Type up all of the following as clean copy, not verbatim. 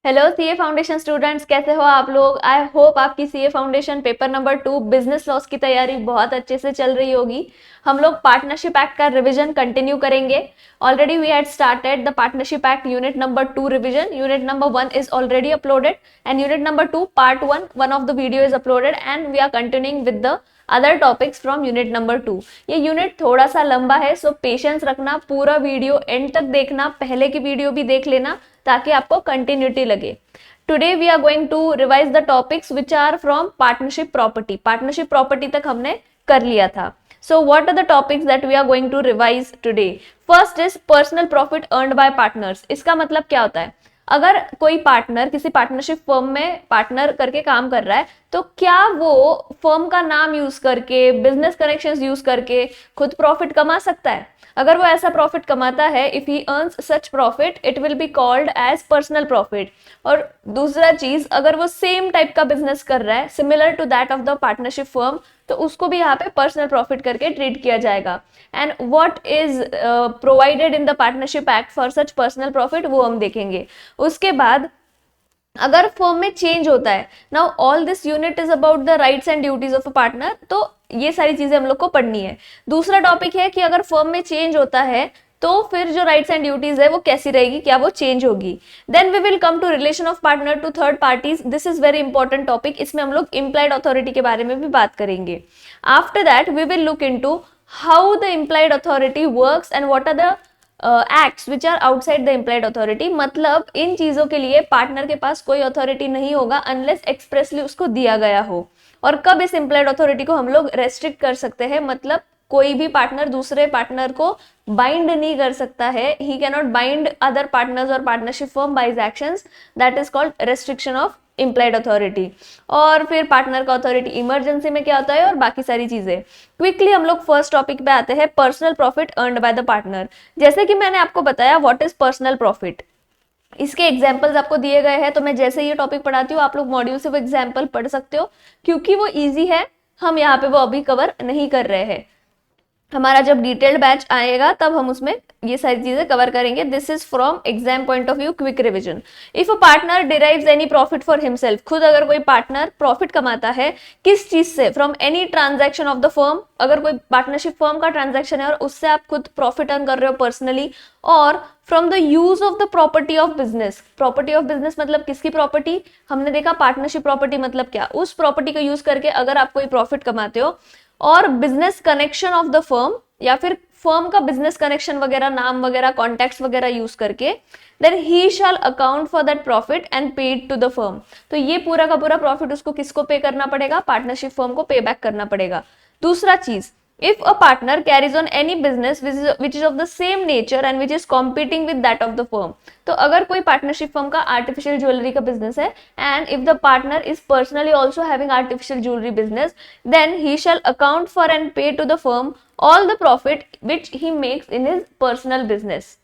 Hello CA foundation students, कैसे हो आप लोग। आई होप आपकी CA foundation paper number 2 business loss की तैयारी बहुत अच्छे से चल रही होगी। हम लोग पार्टनरशिप एक्ट का रिवीजन कंटिन्यू करेंगे। Already we had started the partnership act unit number 2 revision. Unit number 1 is already uploaded and unit number 2 part 1 one of the video is uploaded and we are continuing with the other topics from unit number 2। ये unit थोड़ा सा लंबा है, सो patience रखना, पूरा video and तक देखना, पहले की वीडियो भी देख लेना ताकि आपको कंटिन्यूटी लगे। Today we are going to revise the topics which are from partnership property. Partnership property तक हमने कर लिया था। So what are the topics that we are going to revise today? First is personal profit earned by partners. इसका मतलब क्या होता है? अगर कोई पार्टनर किसी पार्टनरशिप फर्म में पार्टनर करके काम कर रहा है तो क्या वो फर्म का नाम यूज करके, बिजनेस कनेक्शंस यूज करके खुद प्रॉफिट कमा सकता है? अगर वो ऐसा प्रॉफिट कमाता है, if he earns such profit, it will be called as personal profit. और दूसरा चीज, अगर वो सेम टाइप का बिजनेस कर रहा है similar to that of the partnership firm, तो उसको भी यहाँ पे पर्सनल प्रॉफिट करके ट्रीट किया जाएगा। And what is provided in the partnership act for such personal profit, वो हम देखेंगे। उसके बाद अगर फर्म में चेंज होता है, now all this unit is about the rights and duties of a partner, तो ये सारी चीजें हम लोग को पढ़नी है। दूसरा टॉपिक है कि अगर फर्म में चेंज होता है तो फिर जो राइट्स एंड ड्यूटीज है वो कैसी रहेगी, क्या वो चेंज होगी। Then we will come to relation of partner to third parties. This is very important topic. इसमें हम लोग इम्प्लाइड अथॉरिटी के बारे में भी बात करेंगे। After that we will look into how the implied authority works and what are the acts which are outside the implied authority. मतलब इन चीजों के लिए पार्टनर के पास कोई अथॉरिटी नहीं होगा अनलेस एक्सप्रेसली उसको दिया गया हो। और कब इस इम्प्लाइड अथॉरिटी को हम लोग रेस्ट्रिक्ट कर सकते हैं, मतलब कोई भी पार्टनर दूसरे पार्टनर को बाइंड नहीं कर सकता है। He can not bind other partners और partnership firm by his actions, that is called restriction of implied authority. और फिर पार्टनर का अथॉरिटी इमरजेंसी में क्या होता है और बाकी सारी चीजें। क्विकली हम लोग फर्स्ट टॉपिक पे आते हैं, personal profit earned by the partner. जैसे कि मैंने आपको बताया व्हाट इज पर्सनल प्रॉफिट, इसके एग्जाम्पल्स आपको दिए गए हैं, तो मैं जैसे ये टॉपिक पढ़ाती हूँ आप लोग मॉड्यूल से वो एग्जाम्पल पढ़ सकते हो क्योंकि वो इजी है। हम यहाँ पे वो अभी कवर नहीं कर रहे हैं। हमारा जब डिटेल्ड बैच आएगा तब हम उसमें ये सारी चीजें कवर करेंगे। This is from exam point of view, quick revision. If a partner derives any profit for himself, खुद अगर कोई पार्टनर प्रॉफिट कमाता है किस चीज से, from any transaction of the firm, अगर कोई पार्टनरशिप फर्म का ट्रांजैक्शन है और उससे आप खुद प्रॉफिट अर्न कर रहे हो पर्सनली, और from the use of the property of business. Property of business मतलब किसकी प्रॉपर्टी, हमने देखा पार्टनरशिप प्रॉपर्टी मतलब क्या, उस प्रॉपर्टी का यूज करके अगर आप कोई प्रॉफिट कमाते हो, और business connection of the firm या फिर फर्म का बिजनेस कनेक्शन वगैरह, नाम वगैरह, कॉन्टैक्ट्स वगैरह यूज करके, then he shall account for that profit and pay it to the firm. तो ये पूरा का पूरा प्रॉफिट उसको किसको पे करना पड़ेगा, पार्टनरशिप फर्म को पे बैक करना पड़ेगा। दूसरा चीज, if a partner carries on any business which is of the same nature and which is competing with that of the firm, तो अगर कोई पार्टनरशिप फर्म का आर्टिफिशियल ज्वेलरी का बिजनेस है and if the partner is personally also having artificial jewellery business, then he shall account for and pay to the firm all the profit which he makes in his personal business.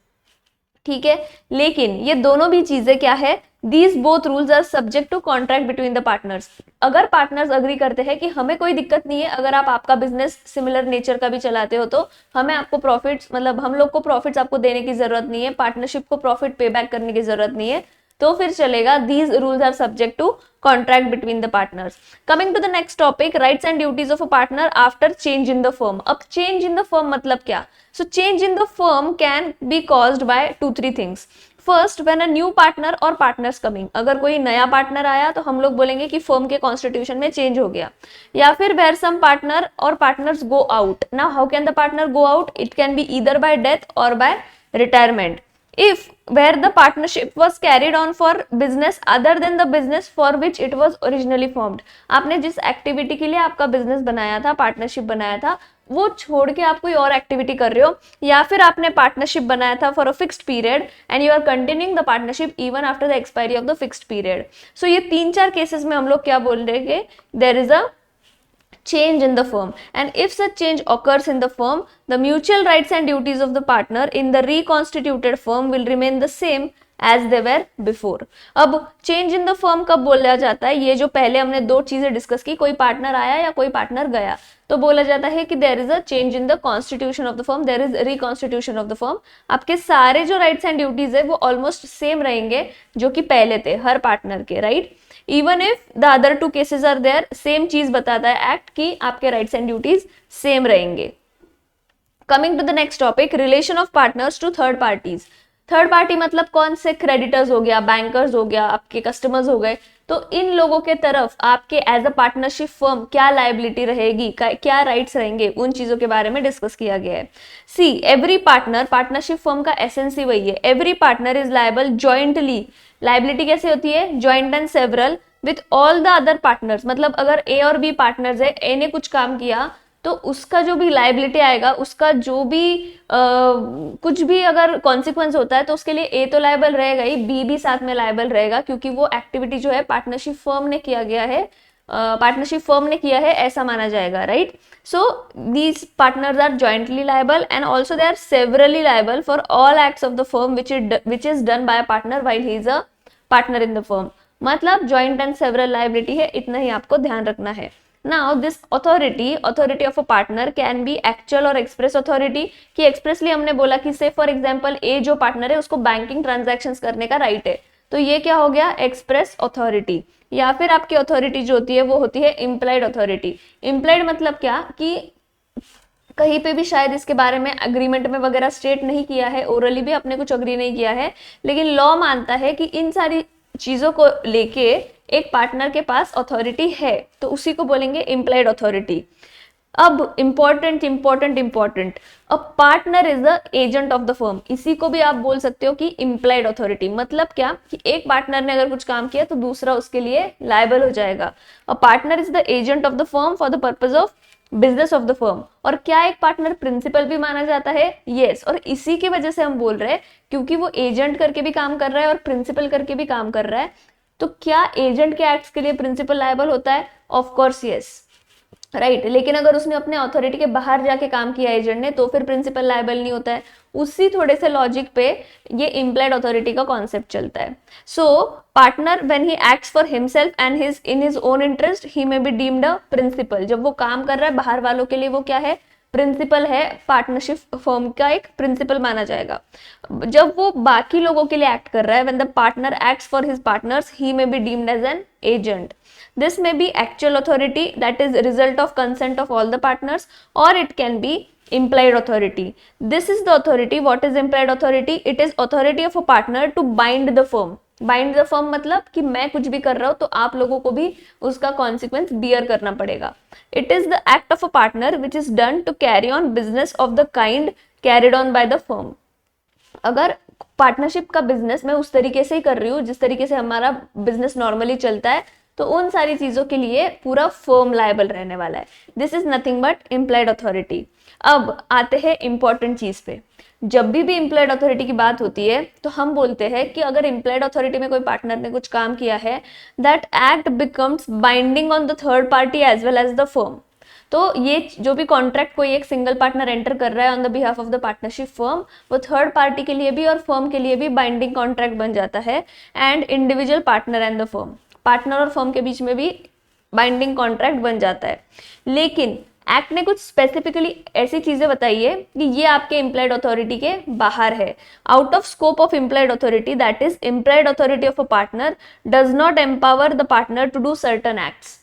ठीक है, लेकिन ये दोनों भी चीजें क्या है, these both rules are subject to contract between the partners. अगर पार्टनर्स अग्री करते हैं कि हमें कोई दिक्कत नहीं है, अगर आप आपका बिजनेस सिमिलर नेचर का भी चलाते हो तो हमें आपको प्रॉफिट्स, मतलब हम लोग को प्रॉफिट्स आपको देने की जरूरत नहीं है, पार्टनरशिप को प्रॉफिट पे बैक करने की जरूरत नहीं है, तो फिर चलेगा। These rules are subject to contract between the partners. Coming to the next topic, rights and duties of a partner after change in the firm. अब चेंज इन द फर्म मतलब क्या, so change in the firm can be caused by 2-3 things. First, when a new partner और partners coming, अगर कोई नया partner आया तो हम लोग बोलेंगे कि फर्म के कॉन्स्टिट्यूशन में चेंज हो गया। या फिर वेयर सम पार्टनर और partners go out. Now how can the partner go out, it can be either by death और by retirement. If where the partnership was carried on for business other than the business for which it was originally formed, आपने जिस activity के लिए आपका business बनाया था, partnership बनाया था, वो छोड़ के आप कोई और एक्टिविटी कर रहे हो, या फिर आपने पार्टनरशिप बनाया था for a fixed period and you are continuing the partnership even after the expiry of the fixed period. So ये 3-4 केसेस में हम लोग क्या बोल रहे हैं, there is a change in the firm, and if such change occurs in the firm, the mutual rights and duties of the partner in the reconstituted firm will remain the same as they were before. अब change in the firm कब बोला जाता है? ये जो पहले हमने दो चीजें डिस्कस की, कोई पार्टनर आया या कोई पार्टनर गया, तो बोला जाता है कि there is a change in the constitution of the firm, there is reconstitution of the firm. आपके सारे जो राइट्स एंड ड्यूटीज है वो ऑलमोस्ट सेम रहेंगे जो कि पहले थे हर पार्टनर के, right? Even if the other two cases are there, same चीज बताता है एक्ट की आपके राइट्स एंड ड्यूटीज सेम रहेंगे। Coming to the next topic, relation of partners to third parties. Third party मतलब कौन से? क्रेडिटर्स हो गया, बैंकर्स हो गया, आपके कस्टमर्स हो गए। तो इन लोगों के तरफ आपके एज अ पार्टनरशिप फर्म क्या लायबिलिटी रहेगी, क्या राइट्स रहेंगे, उन चीजों के बारे में डिस्कस किया गया है। See every partner, partnership firm का एसेंस ही वही है, every partner is liable jointly. Liability कैसे होती है? Joint and several with all the other partners. मतलब अगर ए और बी पार्टनर्स है, ए ने कुछ काम किया तो उसका जो भी लायबिलिटी आएगा, उसका जो भी कुछ भी अगर कॉन्सिक्वेंस होता है तो उसके लिए ए तो लायबल रहेगा ही, बी भी साथ में लायबल रहेगा, क्योंकि वो एक्टिविटी जो है पार्टनरशिप फर्म ने किया गया है, पार्टनरशिप फर्म ने किया है, ऐसा माना जाएगा, right? So these partners are jointly liable and also they are severally liable for all acts of the firm which is done by a partner while he is a partner in the firm. मतलब joint and several liability है, इतना ही आपको ध्यान रखना है। Now this authority of a partner can be actual or express authority, कि expressly हमने बोला कि say for example A जो पार्टनर है उसको बैंकिंग ट्रांजैक्शंस करने का राइट है, तो ये क्या हो गया? Express authority. या फिर आपकी अथॉरिटी जो होती है वो होती है इम्प्लाइड अथॉरिटी। इम्प्लाइड मतलब क्या कि कहीं पे भी शायद इसके बारे में अग्रीमेंट में वगैरह स्टेट नहीं किया है, ओरली भी आपने कुछ अग्री नहीं किया है, लेकिन लॉ मानता है कि इन सारी चीजों को लेके एक पार्टनर के पास अथॉरिटी है, तो उसी को बोलेंगे इम्प्लाइड अथॉरिटी। अब important important important, a partner is the agent of the firm. इसी को भी आप बोल सकते हो कि इम्प्लाइड अथॉरिटी। मतलब क्या कि एक पार्टनर ने अगर कुछ काम किया तो दूसरा उसके लिए लायबल हो जाएगा। अ partner is the agent of the firm for the purpose of business of the firm. और क्या एक पार्टनर प्रिंसिपल भी माना जाता है? यस। और इसी की वजह से हम बोल रहे हैं, क्योंकि वो एजेंट करके भी काम कर रहा है और प्रिंसिपल करके भी काम कर रहा है, तो क्या एजेंट के एक्ट्स के लिए प्रिंसिपल लायबल होता है? Of course yes, right. लेकिन अगर उसने अपने अथॉरिटी के बाहर जाके काम किया एजेंट ने, तो फिर प्रिंसिपल लायबल नहीं होता है। उसी थोड़े से लॉजिक पे ये इम्प्लाइड अथॉरिटी का कॉन्सेप्ट चलता है। So partner when he acts for himself and his in his own interest he may be deemed a principal. जब वो काम कर रहा है बाहर वालों के लिए, वो क्या है? प्रिंसिपल है, पार्टनरशिप फर्म का एक प्रिंसिपल माना जाएगा। जब वो बाकी लोगों के लिए एक्ट कर रहा है, when the partner acts for his partners he may be deemed as an agent. This may be actual authority, that is result of consent of all the partners, or it can be implied authority. This is the authority. What is implied authority? It is authority of a partner to bind the firm. Bind the firm मतलब कि मैं कुछ भी कर रहा हूँ तो आप लोगों को भी उसका consequence bear करना पड़ेगा। It is the act of a partner which is done to carry on business of the kind carried on by the firm. अगर पार्टनरशिप का बिजनेस मैं उस तरीके से ही कर रही हूँ जिस तरीके से हमारा बिजनेस नॉर्मली चलता है, तो उन सारी चीजों के लिए पूरा फर्म लायबल रहने वाला है। This is nothing but implied authority. अब आते हैं इंपॉर्टेंट चीज पे। जब भी इम्प्लाइड अथॉरिटी की बात होती है तो हम बोलते हैं कि अगर इम्प्लाइड अथॉरिटी में कोई पार्टनर ने कुछ काम किया है, that act becomes binding on the third party as well as the firm. तो ये जो भी कॉन्ट्रैक्ट कोई एक सिंगल पार्टनर एंटर कर रहा है on the behalf of the partnership firm, वो थर्ड पार्टी के लिए भी और फर्म के लिए भी बाइंडिंग कॉन्ट्रैक्ट बन जाता है, and individual partner and the firm, partner और फर्म के बीच में भी बाइंडिंग कॉन्ट्रैक्ट बन जाता है। लेकिन एक्ट ने कुछ स्पेसिफिकली ऐसी चीजें बताई है कि ये आपके इम्प्लाइड अथॉरिटी के बाहर है, out of scope of implied authority. That is implied authority of a partner does not empower the partner to do certain acts.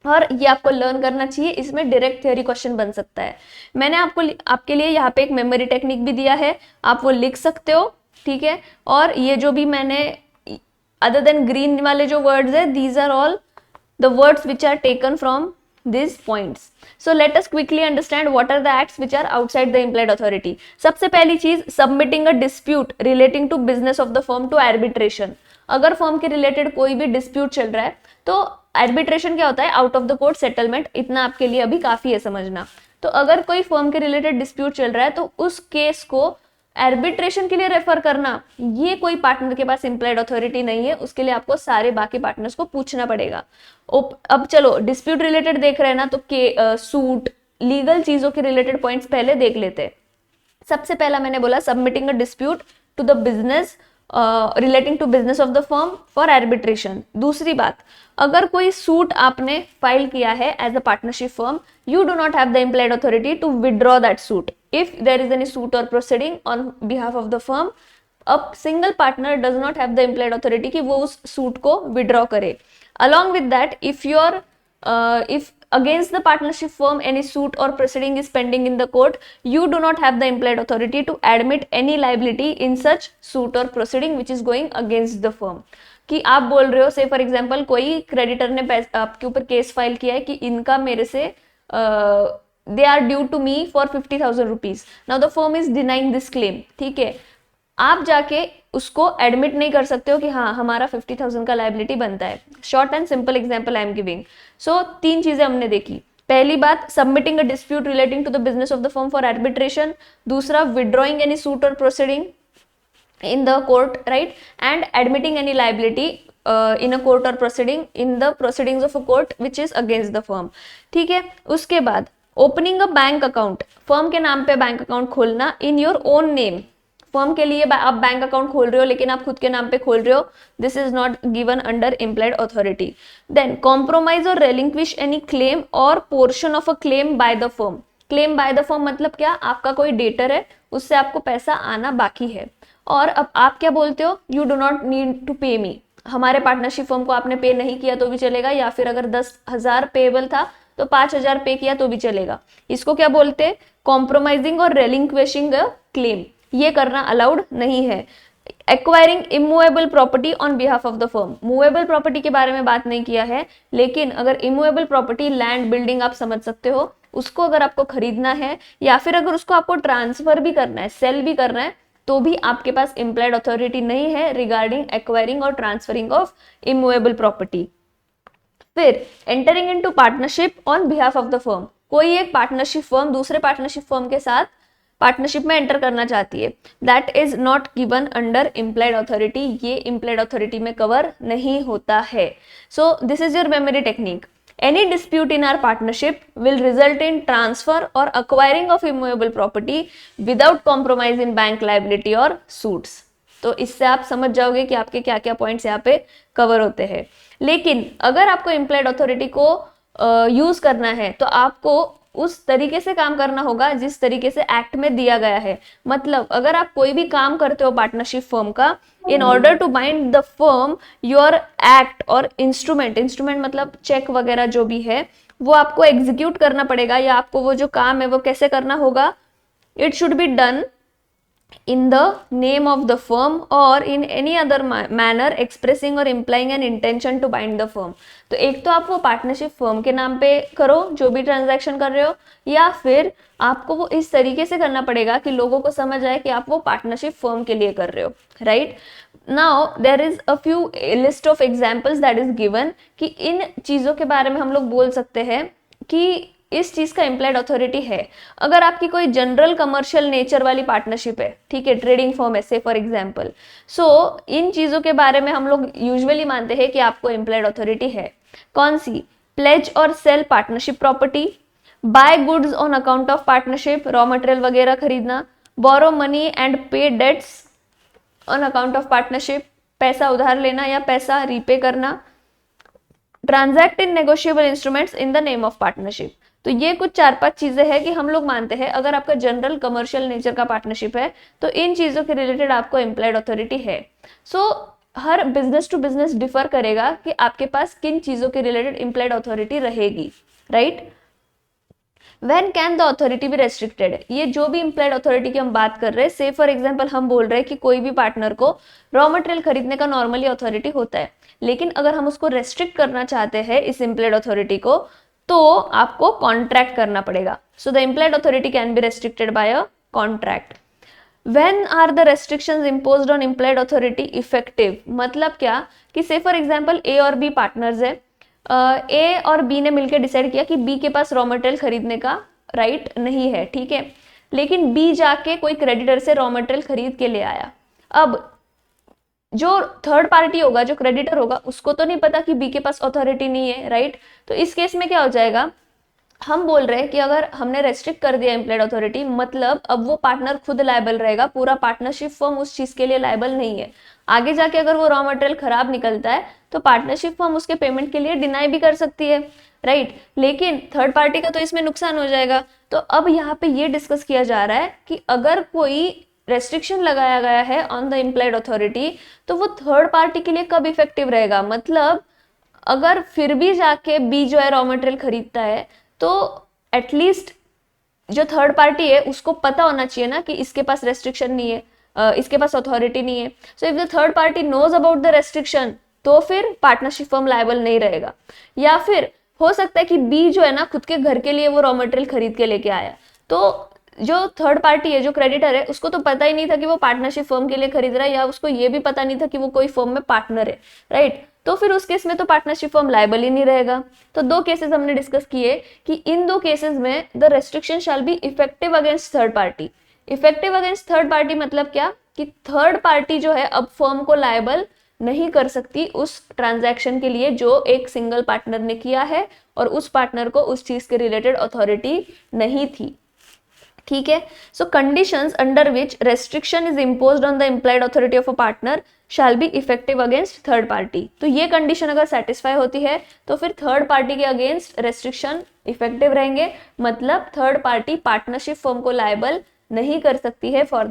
और ये आपको लर्न करना चाहिए, इसमें डायरेक्ट थ्योरी क्वेश्चन बन सकता है। मैंने आपके लिए यहाँ पे एक मेमोरी टेक्निक भी दिया है, आप वो लिख सकते हो, ठीक है। और ये जो भी मैंने other than green वाले जो words है, these are all the words which are taken from these points. So let us quickly understand what are the acts which are outside the implied authority. सबसे पहली चीज, submitting a dispute relating to business of the firm to arbitration. अगर firm के related कोई भी dispute चल रहा है तो आर्बिट्रेशन क्या होता है? Out of the court settlement. इतना आपके लिए अभी काफी है समझना। तो अगर कोई फर्म के रिलेटेड डिस्प्यूट चल रहा है तो उस केस को आर्बिट्रेशन के लिए रेफर करना, ये कोई पार्टनर के पास इम्प्लाइड अथॉरिटी नहीं है, उसके लिए आपको सारे बाकी पार्टनर्स को पूछना पड़ेगा। अब चलो डिस्प्यूट रिलेटेड देख रहे हैं ना, तो सूट लीगल चीजों के रिलेटेड पॉइंट्स पहले देख लेते हैं। सबसे पहला मैंने बोला submitting a dispute to the business relating to business of the firm for arbitration. दूसरी बात, अगर कोई सूट आपने फाइल किया है as a partnership firm, you do not have the implied authority to withdraw that suit if there is any suit और proceeding on behalf of the firm. अब single partner does not have the implied authority कि वो उस suit को withdraw करे। Along with that, if against the partnership firm any suit or proceeding is pending in the court, you do not have the implied authority to admit any liability in such suit or proceeding which is going against the firm। कि आप बोल रहे हो, say for example कोई creditor ने आपके ऊपर case file किया है कि इनका मेरे से they are due to me for 50,000 rupees. Now the firm is denying this claim, ठीक है, आप जाके उसको एडमिट नहीं कर सकते हो कि हाँ हमारा 50,000 का लाइबिलिटी बनता है। Short and simple example I am giving. So 3 चीजें हमने देखी। पहली बात, submitting a dispute relating to the business of the firm for arbitration. दूसरा, विड्रॉइंग एनी सूट और proceeding in the court, right, and admitting any liability in a court or proceeding in the proceedings of a court which is against the firm। ठीक है, उसके बाद opening a bank account, firm के नाम पे bank account खोलना in your own name. Firm के लिए आप बैंक अकाउंट खोल रहे हो लेकिन आप खुद के नाम पे खोल रहे हो, this is not given under implied authority. Then compromise और रेलिंक्विश एनी क्लेम और portion of a claim by the firm. Claim by the firm मतलब क्या, आपका कोई डेटर है, उससे आपको पैसा आना बाकी है, और अब आप क्या बोलते हो, you do not need to pay me. हमारे पार्टनरशिप फर्म को आपने पे नहीं किया तो भी चलेगा, या फिर अगर 10,000 पेएबल था तो 5,000 पे किया तो भी चलेगा। इसको क्या बोलते हैं, कॉम्प्रोमाइजिंग और रेलिंक्विशिंग अ क्लेम। ये करना अलाउड नहीं है। Acquiring immovable property on behalf of the firm. Movable property के बारे में बात नहीं किया है, लेकिन अगर इमूवेबल प्रॉपर्टी, लैंड, बिल्डिंग आप समझ सकते हो, उसको अगर आपको खरीदना है या फिर अगर उसको आपको ट्रांसफर भी करना है, सेल भी करना है, तो भी आपके पास इम्प्लाइड अथॉरिटी नहीं है रिगार्डिंग एक्वायरिंग और ट्रांसफरिंग ऑफ इमूवेबल प्रॉपर्टी। फिर entering into partnership on behalf of the firm. कोई एक पार्टनरशिप फर्म दूसरे पार्टनरशिप फर्म के साथ पार्टनरशिप में एंटर करना चाहती है, that is not given under implied authority. ये इम्प्लाइड अथॉरिटी में कवर नहीं होता है। So this is your memory technique. Any dispute in our partnership will result in transfer or acquiring of immovable property without compromise in bank liability or suits। तो इससे आप समझ जाओगे कि आपके क्या क्या पॉइंट्स यहाँ पे कवर होते हैं। लेकिन अगर आपको इम्प्लाइड अथॉरिटी को यूज करना है तो आपको उस तरीके से काम करना होगा जिस तरीके से एक्ट में दिया गया है। मतलब अगर आप कोई भी काम करते हो पार्टनरशिप फर्म का, in order to bind the firm your act और इंस्ट्रूमेंट मतलब चेक वगैरह जो भी है वो आपको एग्जीक्यूट करना पड़ेगा, या आपको वो जो काम है वो कैसे करना होगा, it should be done in the name of the firm or in any other manner expressing or implying an intention to bind the firm। तो एक तो आप वो पार्टनरशिप फर्म के नाम पे करो जो भी ट्रांजैक्शन कर रहे हो, या फिर आपको वो इस तरीके से करना पड़ेगा कि लोगों को समझ आए कि आप वो पार्टनरशिप फर्म के लिए कर रहे हो, right. Now there is a few list of examples that is given कि इन चीजों के बारे में हम लोग बोल सकते हैं कि इस चीज का इम्प्लाइड अथॉरिटी है। अगर आपकी कोई जनरल कमर्शियल नेचर वाली पार्टनरशिप है, ठीक है, ट्रेडिंग फर्म है से फॉर एग्जांपल, सो इन चीजों के बारे में हम लोग यूजुअली मानते हैं कि आपको इम्प्लाइड अथॉरिटी है। कौन सी, प्लेज और sell partnership property, buy goods on account of partnership, raw material वगैरह खरीदना, borrow money and pay debts on account of partnership, पैसा उधार लेना या पैसा रीपे करना, transact in negotiable instruments in the name of partnership. तो ये कुछ 4-5 चीजें हैं कि हम लोग मानते हैं अगर आपका जनरल कमर्शियल नेचर का पार्टनरशिप है तो इन चीजों के रिलेटेड आपको इम्प्लाइड अथॉरिटी है। सो हर बिजनेस टू बिजनेस डिफर करेगा कि आपके पास किन चीजों के रिलेटेड इम्प्लाइड अथॉरिटी रहेगी, right. When can the authority be restricted? ये जो भी इम्प्लाइड अथॉरिटी की हम बात कर रहे हैं, से फॉर एग्जांपल हम बोल रहे हैं कि कोई भी पार्टनर को रॉ मटेरियल खरीदने का नॉर्मली अथॉरिटी होता है, लेकिन अगर हम उसको रेस्ट्रिक्ट करना चाहते हैं इस इम्प्लाइड अथॉरिटी को, तो आपको कॉन्ट्रैक्ट करना पड़ेगा। So the implied authority can be restricted by a contract. When are the restrictions imposed on implied authority effective? मतलब क्या कि से फॉर एग्जांपल ए और बी पार्टनर्स है, ए और बी ने मिलकर डिसाइड किया कि बी के पास रॉ मटेरियल खरीदने का राइट नहीं है, ठीक है, लेकिन बी जाके कोई क्रेडिटर से रॉ मटेरियल खरीद के ले आया। अब जो थर्ड पार्टी होगा, जो क्रेडिटर होगा, उसको तो नहीं पता कि बी के पास अथॉरिटी नहीं है, राइट। तो इस केस में क्या हो जाएगा, हम बोल रहे हैं कि अगर हमने रेस्ट्रिक्ट कर दिया इम्प्लॉयड अथॉरिटी, मतलब अब वो पार्टनर खुद लायबल रहेगा, पूरा पार्टनरशिप फर्म उस चीज के लिए लायबल नहीं है। आगे जाके अगर वो रॉ मटेरियल खराब निकलता है तो पार्टनरशिप फर्म उसके पेमेंट के लिए डिनाई भी कर सकती है, राइट। लेकिन थर्ड पार्टी का तो इसमें नुकसान हो जाएगा। तो अब यहाँ पे ये डिस्कस किया जा रहा है कि अगर कोई रेस्ट्रिक्शन लगाया गया है ऑन द इम्प्लॉयड अथॉरिटी तो वो थर्ड पार्टी के लिए कब इफेक्टिव रहेगा। मतलब अगर फिर भी जाके बी जो है रॉ मटेरियल खरीदता है तो एटलीस्ट जो थर्ड पार्टी है उसको पता होना चाहिए ना कि इसके पास रेस्ट्रिक्शन नहीं है, इसके पास अथॉरिटी नहीं है। So if the third party knows about the restriction तो फिर पार्टनरशिप फर्म लायबल नहीं रहेगा। या फिर हो सकता है कि बी जो है ना खुद के घर के लिए वो रॉ मटेरियल खरीद के लेके आया, तो जो थर्ड पार्टी है, जो क्रेडिटर है, उसको तो पता ही नहीं था कि वो पार्टनरशिप फर्म के लिए खरीद रहा है, या उसको ये भी पता नहीं था कि वो कोई फर्म में पार्टनर है, राइट। तो फिर उस केस में तो पार्टनरशिप फर्म लायबल ही नहीं रहेगा। तो दो केसेस हमने डिस्कस किए कि इन दो केसेस में the restriction shell be effective against third party. Effective against third party मतलब क्या कि थर्ड पार्टी जो है अब फर्म को लायबल नहीं कर सकती उस ट्रांजैक्शन के लिए जो एक सिंगल पार्टनर ने किया है और उस पार्टनर को उस चीज के रिलेटेड अथॉरिटी नहीं थी, ठीक है। So conditions under which restriction is imposed on the employed authority of a partner shall be effective against third party. तो ये कंडीशन अगर सेटिस्फाई होती है तो फिर थर्ड पार्टी के अगेंस्ट रेस्ट्रिक्शन इफेक्टिव रहेंगे, मतलब थर्ड पार्टी पार्टनरशिप फर्म को लायबल नहीं कर सकती है फॉर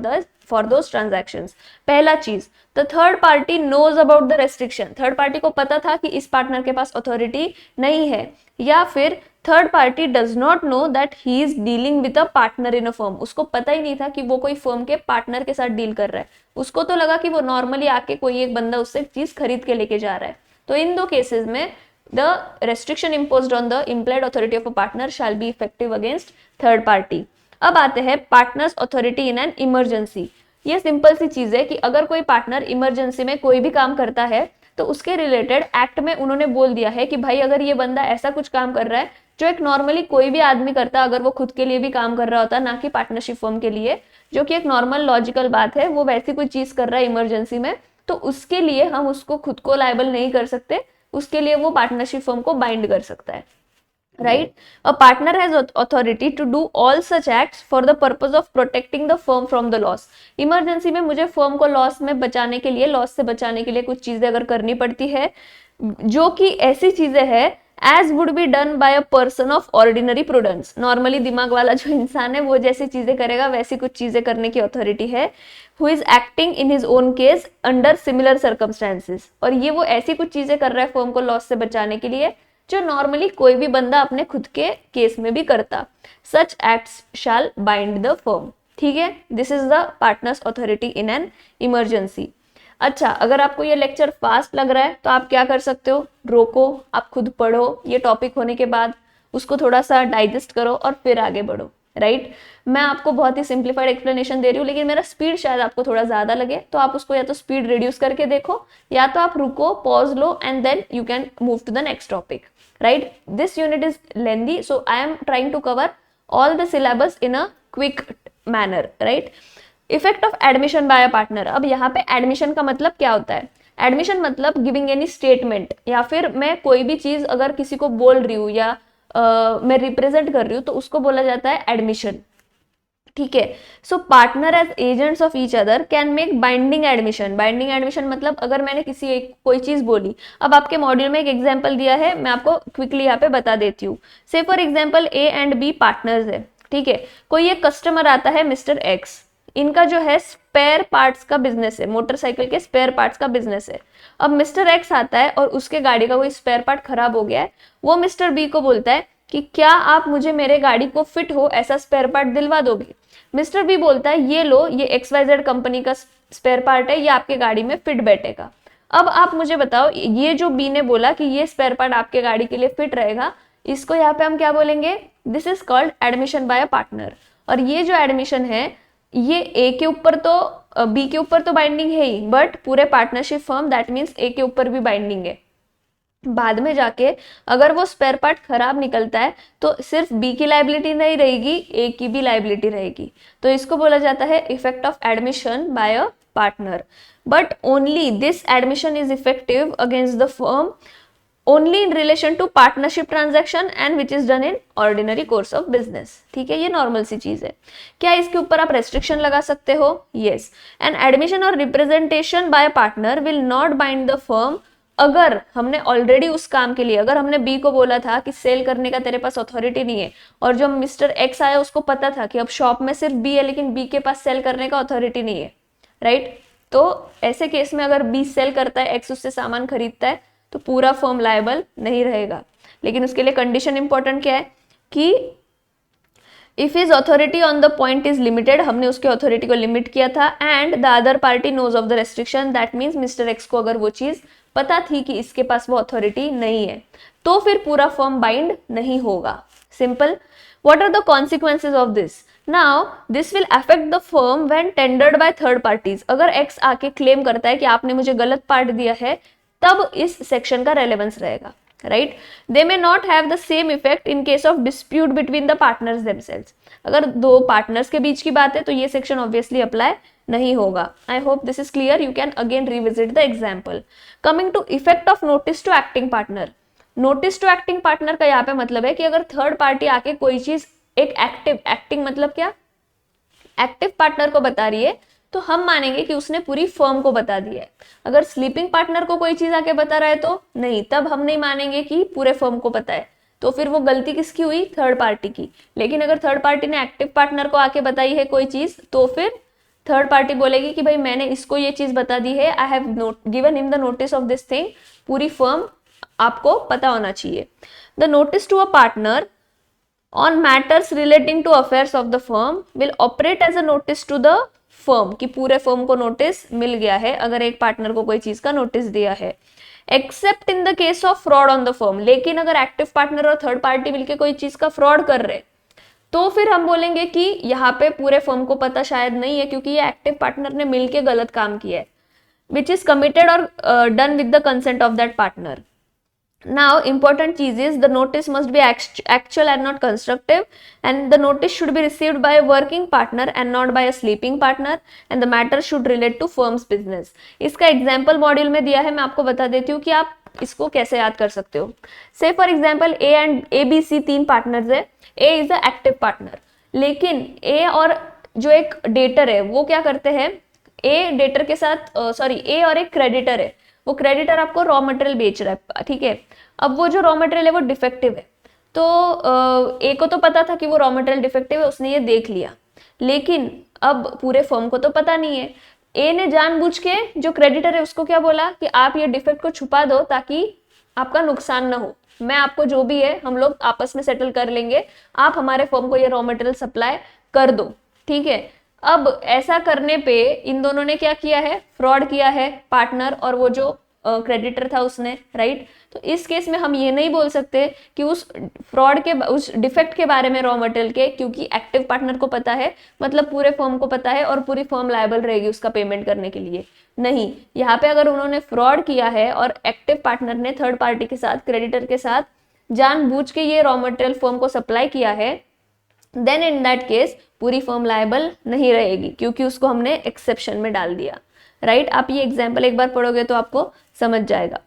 दोज ट्रांजैक्शंस। पहला चीज, the third party knows about the restriction. Third party को पता था कि इस पार्टनर के पास अथॉरिटी नहीं है, या फिर third party does not know that he is dealing with a partner in a firm. उसको पता ही नहीं था कि वो कोई फर्म के पार्टनर के साथ डील कर रहा है, उसको तो लगा कि वो नॉर्मली आके कोई एक बंदा उससे चीज खरीद के लेके जा रहा है। तो इन दो केसेस में the restriction imposed on the employed authority of a partner shall be effective against third party. अब आते हैं partners authority in an emergency. ये सिंपल सी चीज है कि अगर कोई पार्टनर इमरजेंसी में कोई भी काम करता है तो उसके रिलेटेड एक्ट में उन्होंने बोल दिया है कि भाई अगर ये बंदा ऐसा कुछ काम कर रहा है जो एक नॉर्मली कोई भी आदमी करता, अगर वो खुद के लिए भी काम कर रहा होता, ना कि पार्टनरशिप फर्म के लिए, जो कि एक नॉर्मल लॉजिकल बात है, वो वैसी कोई चीज कर रहा है इमरजेंसी में, तो उसके लिए हम उसको खुद को लायबल नहीं कर सकते, उसके लिए वो पार्टनरशिप फर्म को बाइंड कर सकता है, right? A partner has authority to do all such acts for the purpose of protecting the firm from the loss. Emergency में मुझे फर्म को लॉस में बचाने के लिए, लॉस से बचाने के लिए कुछ चीजें अगर करनी पड़ती है जो कि ऐसी चीजें हैं as would be done by a person of ordinary prudence. Normally दिमाग वाला जो इंसान है वो जैसी चीजें करेगा वैसी कुछ चीजें करने की अथॉरिटी है। Who is acting in his own case under similar circumstances. और ये वो ऐसी कुछ चीजें कर रहा है फर्म को लॉस से बचाने के लिए जो नॉर्मली कोई भी बंदा अपने खुद के केस में भी करता। Such acts shall bind the firm, ठीक है। This is the partner's authority in an emergency. अच्छा, अगर आपको ये लेक्चर फास्ट लग रहा है तो आप क्या कर सकते हो, रोको, आप खुद पढ़ो, ये टॉपिक होने के बाद उसको थोड़ा सा डाइजेस्ट करो और फिर आगे बढ़ो, राइट। मैं आपको बहुत ही सिंप्लीफाइड एक्सप्लेनेशन दे रही हूँ, लेकिन मेरा स्पीड शायद आपको थोड़ा ज्यादा लगे, तो आप उसको या तो स्पीड रिड्यूस करके देखो या तो आप रुको, पॉज लो and then you can move to the next topic, right. This unit is lengthy, so I am trying to cover all the syllabus in a quick manner, right. Effect of admission by a partner. अब यहाँ पे admission का मतलब क्या होता है? Admission मतलब giving any statement, या फिर मैं कोई भी चीज अगर किसी को बोल रही हूँ या मैं रिप्रेजेंट कर रही हूँ तो उसको बोला जाता है एडमिशन, ठीक है। So partner as agents of each other can make binding admission. Binding admission मतलब अगर मैंने किसी एक कोई चीज बोली, अब आपके मॉड्यूल में एक एग्जांपल दिया है, मैं आपको क्विकली यहाँ पे बता देती हूँ। से for example A and B partners है, ठीक है। कोई एक कस्टमर आता है मिस्टर एक्स, इनका जो है स्पेयर पार्ट्स का बिजनेस है, मोटरसाइकिल के स्पेयर पार्ट्स का बिजनेस है। अब मिस्टर एक्स आता है और उसके गाड़ी का कोई स्पेयर पार्ट खराब हो गया है, वो मिस्टर बी को बोलता है कि क्या आप मुझे मेरे गाड़ी को फिट हो ऐसा स्पेयर पार्ट दिलवा दोगे। मिस्टर बी बोलता है ये लो, ये XYZ कंपनी का स्पेयर पार्ट है, ये आपके गाड़ी में फिट बैठेगा। अब आप मुझे बताओ, ये जो बी ने बोला कि ये स्पेयर पार्ट आपके गाड़ी के लिए फिट रहेगा, इसको यहाँ पे हम क्या बोलेंगे? This is called admission by a partner. और ये जो एडमिशन है ये ए के ऊपर तो बी के ऊपर तो बाइंडिंग है ही, बट पूरे पार्टनरशिप फर्म दैट मीन्स ए के ऊपर भी बाइंडिंग है। बाद में जाके अगर वो स्पेयर पार्ट खराब निकलता है तो सिर्फ बी की लाइबिलिटी नहीं रहेगी, ए की भी लाइबिलिटी रहेगी। तो इसको बोला जाता है effect of admission by a partner. But only this admission is effective against the firm only in relation to partnership transaction and which is done in ordinary course of business. ठीक है, ये normal सी चीज है। क्या इसके ऊपर आप restriction लगा सकते हो? यस, एन एडमिशन और representation bye partner will not bind the firm. अगर हमने ऑलरेडी उस काम के लिए, अगर हमने बी को बोला था कि सेल करने का तेरे पास अथॉरिटी नहीं है, और जो मिस्टर एक्स आया उसको पता था कि अब शॉप में सिर्फ बी है लेकिन बी के पास सेल करने का अथॉरिटी नहीं है, राइट? तो ऐसे केस में अगर बी सेल करता है, एक्स उससे सामान खरीदता है, तो पूरा फर्म लायबल नहीं रहेगा। लेकिन उसके लिए कंडीशन इंपॉर्टेंट क्या है कि if his authority on the point is limited, हमने उसके अथॉरिटी को लिमिट किया था, and the other party knows of the restriction, that means mister X को अगर वो चीज पता थी कि इसके पास वो अथॉरिटी नहीं है, तो फिर पूरा फर्म बाइंड नहीं होगा। Simple. What are the consequences of this? Now this will affect the firm when tendered by third parties. अगर एक्स आके क्लेम करता है कि आपने मुझे गलत पार्ट दिया है, तब इस सेक्शन का रेलेवेंस रहेगा, right? They may not have the same effect in case of dispute between the partners themselves. अगर दो पार्टनर्स के बीच की बात है तो ये सेक्शन ऑब्वियसली अप्लाई नहीं होगा। I hope this is clear. You can again revisit the example. Coming to effect of notice to acting partner. Notice to acting partner का यहाँ पे मतलब है कि अगर थर्ड पार्टी आके कोई चीज एक एक्टिंग मतलब क्या, एक्टिव पार्टनर को बता रही है, तो हम मानेंगे कि उसने पूरी फर्म को बता दिया है। अगर स्लीपिंग पार्टनर को कोई चीज आके बता रहा है तो नहीं, तब हम नहीं मानेंगे कि पूरे फर्म को पता है। तो फिर वो गलती किसकी हुई? थर्ड पार्टी की। लेकिन अगर थर्ड पार्टी ने एक्टिव पार्टनर को आके बताई है कोई चीज, तो फिर थर्ड पार्टी बोलेगी कि भाई मैंने इसको ये चीज बता दी है, I have given him the notice of this thing, पूरी फर्म आपको पता होना चाहिए। The notice to a partner on matters relating to affairs of the firm will operate as a notice to the firm, कि पूरे firm को notice मिल गया है अगर एक पार्टनर को कोई चीज का नोटिस दिया है, accept in the case of fraud on the firm. लेकिन अगर एक्टिव पार्टनर और थर्ड पार्टी मिलकर कोई चीज का फ्रॉड कर रहे, तो फिर हम बोलेंगे कि यहाँ पे पूरे फर्म को पता शायद नहीं है, क्योंकि ये एक्टिव पार्टनर ने मिलकर गलत काम किया है, विच इज कमिटेड और done with the consent of that partner. Now important cheese is the notice must be actual and not constructive, and the notice should be received by a working partner and not by a sleeping partner, and the matter should relate to firm's business। इसका example module में दिया है, मैं आपको बता देती हूँ कि आप इसको कैसे याद कर सकते हो। Say for example A and A B C तीन पार्टनर्स है। A is the active partner, लेकिन ए और जो एक डेटर है वो क्या करते हैं, ए डेटर के साथ ए और एक क्रेडिटर है, वो क्रेडिटर आपको रॉ मटेरियल बेच रहा है, ठीक है। अब वो जो रॉ मटेरियल है वो डिफेक्टिव है, तो ए को तो पता था कि वो रॉ मटेरियल डिफेक्टिव है, उसने ये देख लिया, लेकिन अब पूरे फर्म को तो पता नहीं है। ए ने जानबूझ के जो क्रेडिटर है उसको क्या बोला कि आप ये डिफेक्ट को छुपा दो ताकि आपका नुकसान ना हो, मैं आपको जो भी है हम लोग आपस में सेटल कर लेंगे, आप हमारे फर्म को ये रॉ मटेरियल सप्लाई कर दो, ठीक है। अब ऐसा करने पे इन दोनों ने क्या किया है, फ्रॉड किया है, पार्टनर और वो जो क्रेडिटर था उसने, राइट। तो इस केस में हम ये नहीं बोल सकते कि उस फ्रॉड के, उस डिफेक्ट के बारे में रॉ मटेरियल के, क्योंकि एक्टिव पार्टनर को पता है, मतलब पूरे फर्म को पता है और पूरी फर्म लायबल रहेगी उसका पेमेंट करने के लिए। नहीं, यहाँ पे अगर उन्होंने फ्रॉड किया है और एक्टिव पार्टनर ने थर्ड पार्टी के साथ, क्रेडिटर के साथ जानबूझ के ये रॉ मटेरियल फर्म को सप्लाई किया है, देन इन दैट केस पूरी फर्म लायबल नहीं रहेगी, क्योंकि उसको हमने एक्सेप्शन में डाल दिया, राइट। आप ये एग्जाम्पल एक बार पढ़ोगे तो आपको समझ जाएगा।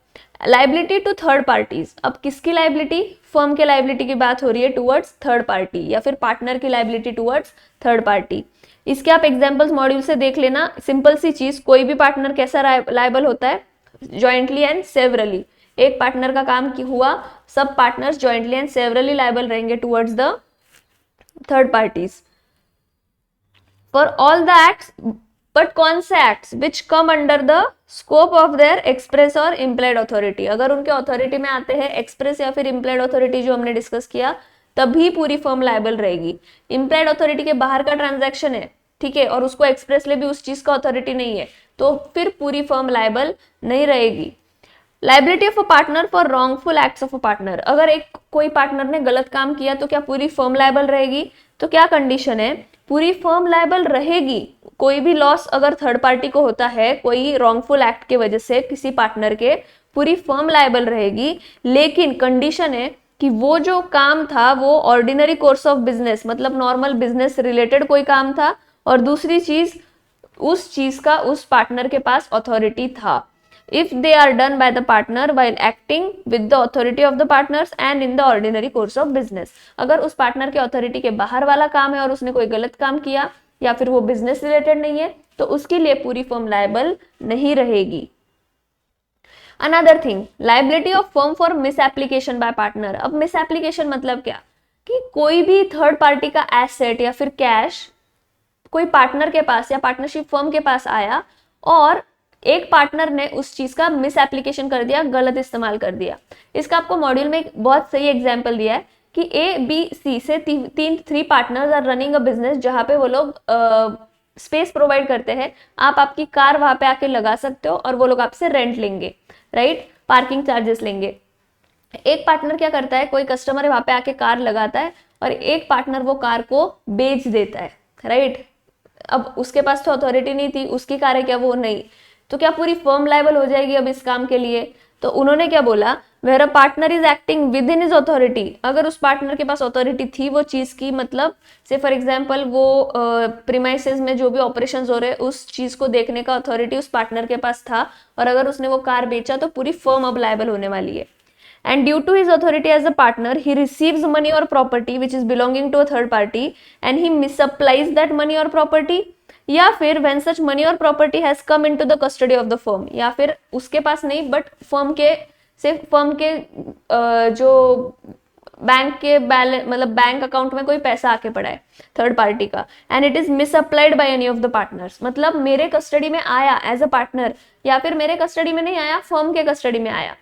लाइबिलिटी टू थर्ड पार्टीज, अब किसकी लाइबिलिटी, फर्म के लाइबिलिटी की बात हो रही है टूवर्ड्स थर्ड पार्टी, या फिर पार्टनर की लाइबिलिटी टूवर्ड्स थर्ड पार्टी। इसके आप एग्जाम्पल्स मॉड्यूल से देख लेना। सिंपल सी चीज, कोई भी पार्टनर कैसा लायबल होता है, जॉइंटली एंड सेवरली। एक पार्टनर का काम हुआ, सब partners jointly and severally liable रहेंगे towards the third parties for all the acts, but कौन से acts which come under the scope of their express और इम्प्लाइड अथॉरिटी। अगर उनके अथॉरिटी में आते हैं एक्सप्रेस या फिर इम्प्लाइड अथॉरिटी जो हमने डिस्कस किया, तभी पूरी फर्म लायबल रहेगी। इम्प्लाइड अथॉरिटी के बाहर का ट्रांजैक्शन है, ठीक है, और उसको एक्सप्रेसली भी उस चीज का अथॉरिटी नहीं है, तो फिर पूरी फर्म लायबल नहीं रहेगी। Liability of a partner for wrongful acts of a partner, अगर एक कोई पार्टनर ने गलत काम किया तो क्या पूरी फर्म लायबल रहेगी? तो क्या कंडीशन है, पूरी फर्म लायबल रहेगी। कोई भी लॉस अगर थर्ड पार्टी को होता है कोई रॉन्गफुल एक्ट के वजह से किसी पार्टनर के, पूरी फर्म लायबल रहेगी, लेकिन कंडीशन है कि वो जो काम था वो ऑर्डिनरी कोर्स ऑफ बिजनेस, मतलब नॉर्मल बिजनेस रिलेटेड कोई काम था, और दूसरी चीज उस चीज का उस पार्टनर के पास अथॉरिटी था। if they are done by the partner while acting with the authority of the partners and in the ordinary course of business। अगर उस पार्टनर के अथॉरिटी के बाहर वाला काम है और उसने कोई गलत काम किया या फिर वो बिजनेस रिलेटेड नहीं है तो उसके लिए पूरी फर्म लायबल नहीं रहेगी। Another thing, liability of firm for miss application by partner. अब मिस एप्लीकेशन मतलब क्या कि कोई भी थर्ड पार्टी का एसेट या फिर कैश कोई पार्टनर के पास या पार्टनरशिप फर्म के पास आया और एक पार्टनर ने उस चीज का मिस एप्लीकेशन कर दिया, गलत इस्तेमाल कर दिया। इसका आपको मॉड्यूल में एक बहुत सही एग्जांपल दिया है कि ए बी सी से three partners are running a business, जहां पे वो लोग स्पेस प्रोवाइड करते हैं। आप आपकी कार वहां पे आके लगा सकते हो और वो लोग आपसे रेंट लेंगे, राइट, पार्किंग चार्जेस लेंगे। एक पार्टनर क्या करता है, कोई कस्टमर वहां पे आके कार लगाता है और एक पार्टनर वो कार को बेच देता है, राइट। अब उसके पास तो अथॉरिटी नहीं थी, उसकी कार है क्या, वो नहीं, तो क्या पूरी फर्म लायबल हो जाएगी अब इस काम के लिए? तो उन्होंने क्या बोला, where a partner is acting within his authority. अगर उस पार्टनर के पास अथॉरिटी थी वो चीज की, मतलब से फॉर एग्जांपल वो प्रीमाइसेस में जो भी ऑपरेशंस हो रहे उस चीज को देखने का अथॉरिटी उस पार्टनर के पास था और अगर उसने वो कार बेचा तो पूरी फर्म अब लायबल होने वाली है। And due to his authority as a partner, he receives money or property which is belonging to a third party and he misapplies that money or property, या फिर when such money or property has come into the custody of the firm, या फिर उसके पास नहीं but firm के सिर्फ firm के जो बैंक के बैलेंस मतलब बैंक अकाउंट में कोई पैसा आके पड़ा है थर्ड पार्टी का, and it is misapplied by any of the partners. मतलब मेरे कस्टडी में आया एज अ पार्टनर या फिर मेरे कस्टडी में नहीं आया, फर्म के कस्टडी में आया,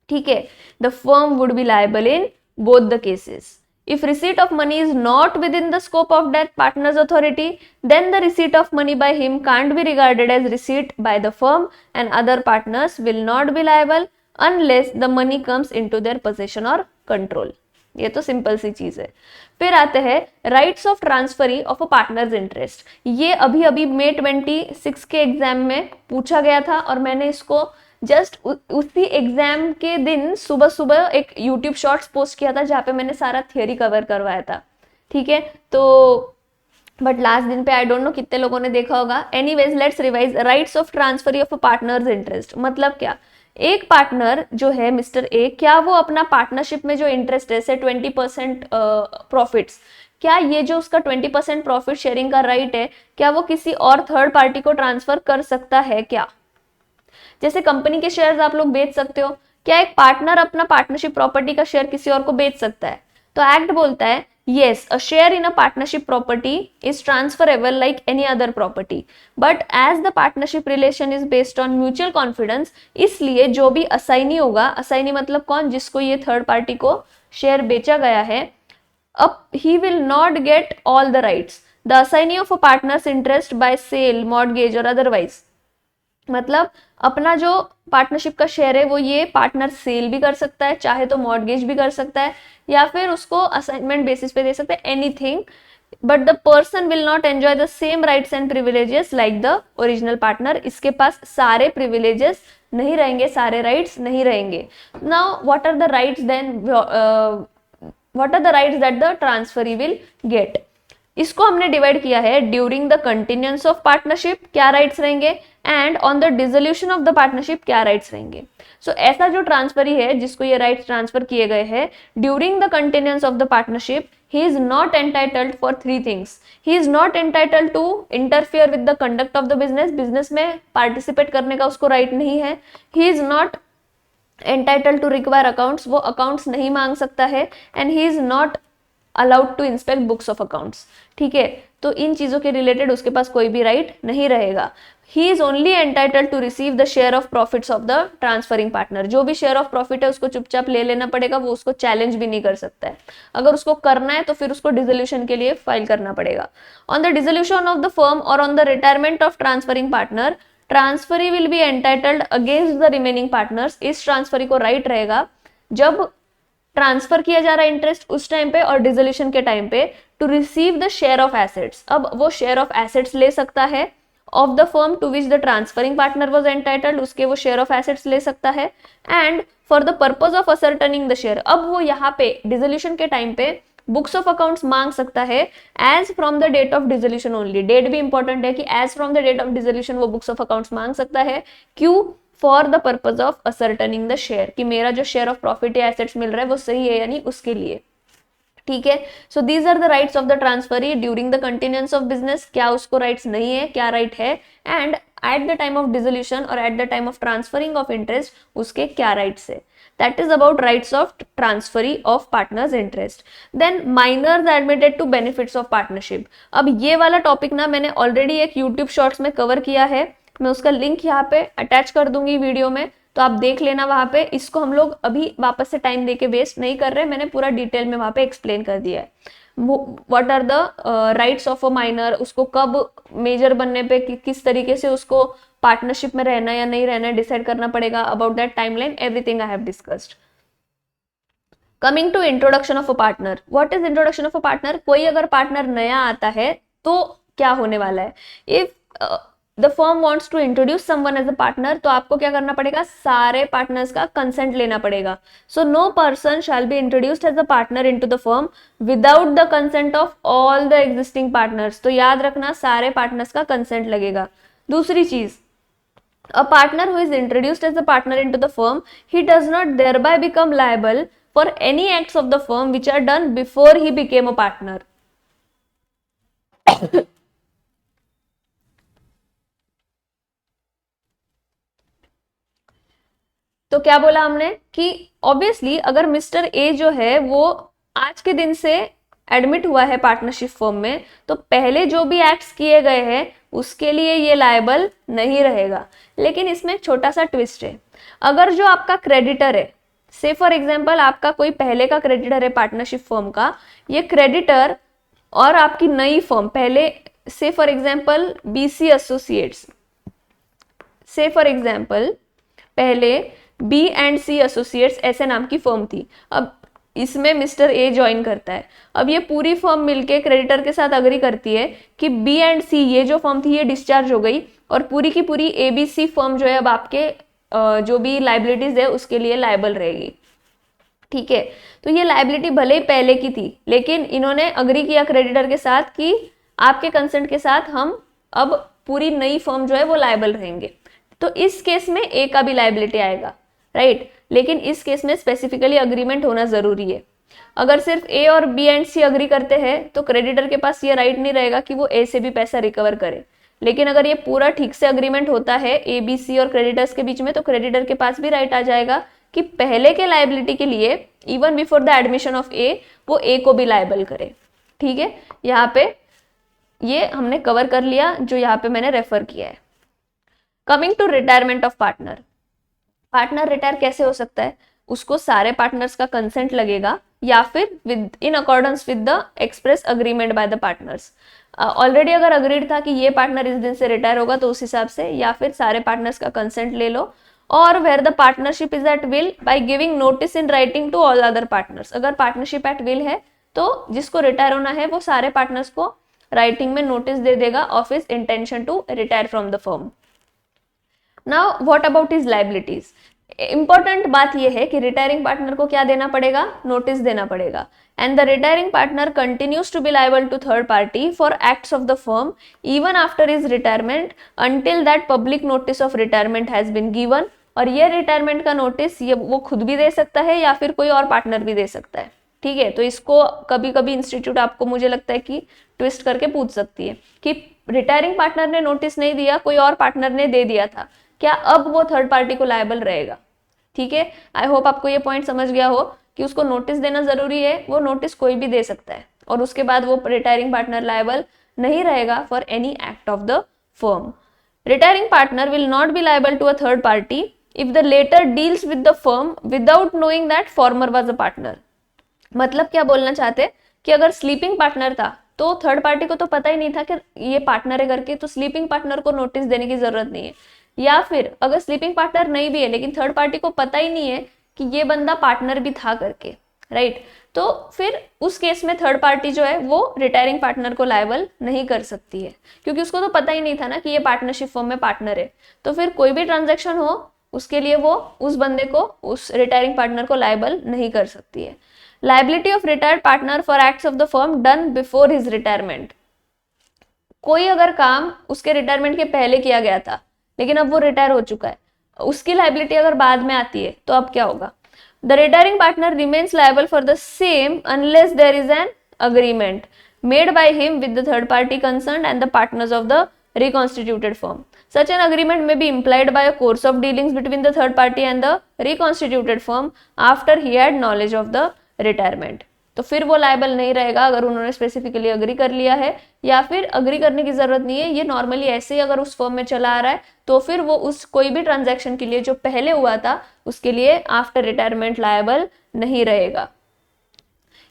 ठीक है, the firm would be liable in both the cases. If receipt of money is not within the scope of that partner's authority, then the receipt of money by him can't be regarded as receipt by the firm and other partners will not be liable unless the money comes into their possession or control। ये तो simple सी चीज है। फिर आते हैं rights of transferee of a partners interest. ये अभी अभी May 26 के एग्जाम में पूछा गया था और मैंने इसको जस्ट उसी एग्जाम के दिन सुबह सुबह एक यूट्यूब शॉर्ट्स पोस्ट किया था जहाँ पे मैंने सारा थियरी कवर करवाया था, ठीक है। तो बट लास्ट दिन पे आई डोंट नो कितने लोगों ने देखा होगा। Anyways let's revise rights of transferee of a partners interest. मतलब क्या, एक पार्टनर जो है मिस्टर ए, क्या वो अपना पार्टनरशिप में जो इंटरेस्ट है से 20% प्रॉफिट्स, क्या ये जो उसका 20% प्रॉफिट शेयरिंग का राइट है, क्या वो किसी और थर्ड पार्टी को ट्रांसफर कर सकता है क्या? जैसे कंपनी के शेयर्स आप लोग बेच सकते हो, क्या एक पार्टनर अपना पार्टनरशिप प्रॉपर्टी का शेयर किसी और को बेच सकता है? तो एक्ट बोलता है yes, a share in a partnership property is transferable like any other property, but as the partnership relation is based on mutual confidence, इसलिए जो भी असाइनी होगा, असाइनी मतलब कौन, जिसको ये थर्ड पार्टी को शेयर बेचा गया है, अब he will not get all the rights, the assignee of a partner's interest by sale, mortgage or otherwise। मतलब अपना जो पार्टनरशिप का शेयर है वो ये पार्टनर सेल भी कर सकता है, चाहे तो मॉर्गेज भी कर सकता है या फिर उसको असाइनमेंट बेसिस पे दे सकता है, anything, but the person will not enjoy the same rights and privileges like the original partner. इसके पास सारे प्रिविलेजेस नहीं रहेंगे, सारे राइट्स नहीं रहेंगे। Now what are the rights then, what are the rights that the transferee will get? इसको हमने divide किया है during the continuance of partnership क्या राइट्स रहेंगे and on the dissolution of the partnership क्या राइट्स रहेंगे। सो ऐसा जो ट्रांसफरी है जिसको ये राइट्स ट्रांसफर किए गए हैं during the continuance of the partnership, he is not entitled for 3 things. He is not entitled to interfere with the conduct of the business, business में पार्टिसिपेट करने का उसको राइट नहीं है। He is not entitled to require accounts, वो accounts नहीं मांग सकता है, and he is not allowed to inspect books of accounts, ठीक है। तो इन चीजों के रिलेटेड उसके पास कोई भी राइट नहीं रहेगा। He is only entitled to receive the share of profits of the transferring partner. जो भी शेयर ऑफ प्रॉफिट है उसको चुपचाप ले लेना पड़ेगा, वो उसको चैलेंज भी नहीं कर सकता है। अगर उसको करना है तो फिर उसको डिसोल्यूशन के लिए फाइल करना पड़ेगा। On the dissolution of the firm और on the retirement of transferring partner, transferee will be entitled against the remaining partners. इस ट्रांसफरी को राइट रहेगा जब ट्रांसफर किया जा रहा है इंटरेस्ट उस टाइम पे और डिसोल्यूशन के टाइम पे, to receive the share of assets. अब वो शेयर ऑफ एसेट्स ले सकता है of the firm to which the transferring partner was entitled, उसके वो शेयर ऑफ एसेट्स ले सकता है, and for the purpose of ascertaining the share. अब वो यहाँ पे डिसोल्यूशन के टाइम पे बुक्स ऑफ अकाउंट्स मांग सकता है as from the date of dissolution only. Date भी इंपॉर्टेंट है कि as from the date of dissolution वो बुक्स ऑफ अकाउंट्स मांग सकता है। क्यों? For the purpose of ascertaining the share, कि मेरा जो शेयर ऑफ प्रॉफिट या एसेट्स मिल रहा है वो सही है या नहीं उसके लिए। ठीक है, so these are the rights of the transferee during the continuance of business, क्या उसको राइट्स नहीं है, क्या राइट है, and at the time of dissolution और at the time of transferring of interest उसके क्या राइट्स है। That is about rights of transferee of partners interest. Then minors admitted to benefits of partnership. अब ये वाला topic ना मैंने already एक YouTube शॉर्ट्स में कवर किया है, मैं उसका लिंक यहाँ पे अटैच कर दूंगी वीडियो में, तो आप देख लेना वहां पे। इसको हम लोग अभी वापस से टाइम देके वेस्ट नहीं कर रहे, मैंने पूरा डिटेल में वहां पे एक्सप्लेन कर दिया है। What are the rights of a minor, उसको कब मेजर बनने पे किस तरीके से उसको पार्टनरशिप में रहना या नहीं रहना डिसाइड करना पड़ेगा, about that timeline everything I have discussed. Coming to introduction of a partner, what is introduction of a partner? कोई अगर पार्टनर नया आता है तो क्या होने वाला है? If the firm wants to introduce someone as a partner, तो आपको क्या करना पड़ेगा? सारे पार्टनर्स का कंसेंट लेना पड़ेगा। So no person shall be introduced as a partner into the firm without the consent of all the existing partners. तो याद रखना सारे पार्टनर्स का कंसेंट लगेगा। दूसरी चीज, a partner who is introduced as a partner into the firm, he does not thereby become liable for any acts of the firm which are done before he became a partner. तो क्या बोला हमने कि obviously अगर mister A जो है वो आज के दिन से एडमिट हुआ है पार्टनरशिप फर्म में, तो पहले जो भी एक्ट्स किए गए हैं उसके लिए ये लायबल नहीं रहेगा। लेकिन इसमें एक छोटा सा ट्विस्ट है, अगर जो आपका क्रेडिटर है, से फॉर एग्जांपल आपका कोई पहले का क्रेडिटर है पार्टनरशिप फर्म का, ये क्रेडिटर और आपकी नई फर्म पहले, से फॉर एग्जांपल बीसी एसोसिएट्स, से फॉर एग्जांपल पहले बी एंड सी एसोसिएट्स ऐसे नाम की फर्म थी, अब इसमें मिस्टर ए ज्वाइन करता है। अब ये पूरी फर्म मिलके क्रेडिटर के साथ अग्री करती है कि बी एंड सी ये जो फर्म थी ये डिस्चार्ज हो गई और पूरी की पूरी एबीसी फर्म जो है अब आपके जो भी लाइबिलिटीज है उसके लिए लायबल रहेगी। ठीक है, तो ये लायबिलिटी भले ही पहले की थी, लेकिन इन्होंने अग्री किया क्रेडिटर के साथ कि आपके कंसेंट के साथ हम अब पूरी नई फर्म जो है वो लायबल रहेंगे। तो इस केस में ए का भी लायबिलिटी आएगा, राइट? लेकिन इस केस में स्पेसिफिकली अग्रीमेंट होना जरूरी है। अगर सिर्फ ए और बी एंड सी अग्री करते हैं तो क्रेडिटर के पास ये राइट नहीं रहेगा कि वो ए से भी पैसा रिकवर करे। लेकिन अगर ये पूरा ठीक से अग्रीमेंट होता है ए बी सी और क्रेडिटर्स के बीच में, तो क्रेडिटर के पास भी राइट आ जाएगा कि पहले के लायबिलिटी के लिए even before the admission of A वो ए को भी लायबल करे। ठीक है, यहाँ पे ये हमने कवर कर लिया जो यहाँ पे मैंने रेफर किया है। Coming to retirement of partner, partner retire कैसे हो सकता है? उसको सारे पार्टनर्स का कंसेंट लगेगा या फिर with in accordance with the express agreement by the partners. Already अगर अग्रीड था कि ये पार्टनर इस दिन से रिटायर होगा तो उस हिसाब से, या फिर सारे पार्टनर्स का कंसेंट ले लो। और where the partnership is at will by giving notice in writing to all other partners, अगर पार्टनरशिप एट विल है तो जिसको रिटायर होना है वो सारे पार्टनर्स को राइटिंग में नोटिस दे देगा of his intention to retire from the firm. Now what about his liabilities? Important बात यह है कि रिटायरिंग पार्टनर को क्या देना पड़ेगा? नोटिस देना पड़ेगा। And the retiring partner continues to be liable to third party for acts of the firm even after his retirement until that public notice of retirement has been given. और ये retirement का notice ये वो खुद भी दे सकता है या फिर कोई और पार्टनर भी दे सकता है। ठीक है, तो इसको कभी कभी इंस्टीट्यूट आपको मुझे लगता है कि ट्विस्ट करके पूछ सकती है कि रिटायरिंग पार्टनर ने नोटिस नहीं दिया, कोई और पार्टनर ने दे दिया था, क्या अब वो थर्ड पार्टी को लायबल रहेगा? ठीक है, आई होप आपको ये पॉइंट समझ गया हो कि उसको नोटिस देना जरूरी है, वो नोटिस कोई भी दे सकता है और उसके बाद वो रिटायरिंग पार्टनर लायबल नहीं रहेगा for any act of the firm. Retiring partner will not be liable to a third party if the latter deals with the firm without knowing that former was a partner. मतलब क्या बोलना चाहते कि अगर sleeping partner था तो third party को तो पता ही नहीं था कि ये पार्टनर है करके, तो स्लीपिंग पार्टनर को नोटिस देने की जरूरत नहीं है। या फिर अगर स्लीपिंग पार्टनर नहीं भी है लेकिन थर्ड पार्टी को पता ही नहीं है कि ये बंदा पार्टनर भी था करके, राइट? तो फिर उस केस में थर्ड पार्टी जो है वो रिटायरिंग पार्टनर को लायबल नहीं कर सकती है, क्योंकि उसको तो पता ही नहीं था ना कि ये पार्टनरशिप फर्म में पार्टनर है। तो फिर कोई भी ट्रांजैक्शन हो उसके लिए वो उस बंदे को, उस रिटायरिंग पार्टनर को लायबल नहीं कर सकती है। Liability of retired partner for acts of the firm done before his retirement, कोई अगर काम उसके रिटायरमेंट के पहले किया गया था लेकिन अब वो रिटायर हो चुका है उसकी लाइबिलिटी अगर बाद में आती है तो अब क्या होगा, the retiring partner remains liable for the same unless there is an agreement made by him with the third party concerned and the partners of the reconstituted firm. Such an agreement may be implied by a course of dealings between the third party and the reconstituted firm after he had knowledge of the retirement. तो फिर वो liable नहीं रहेगा अगर उन्होंने specifically agree कर लिया है, या फिर अग्री करने की जरूरत नहीं है, ये नॉर्मली ऐसे ही अगर उस फर्म में चला आ रहा है तो फिर वो उस कोई भी ट्रांजैक्शन के लिए जो पहले हुआ था उसके लिए आफ्टर रिटायरमेंट लायबल नहीं रहेगा.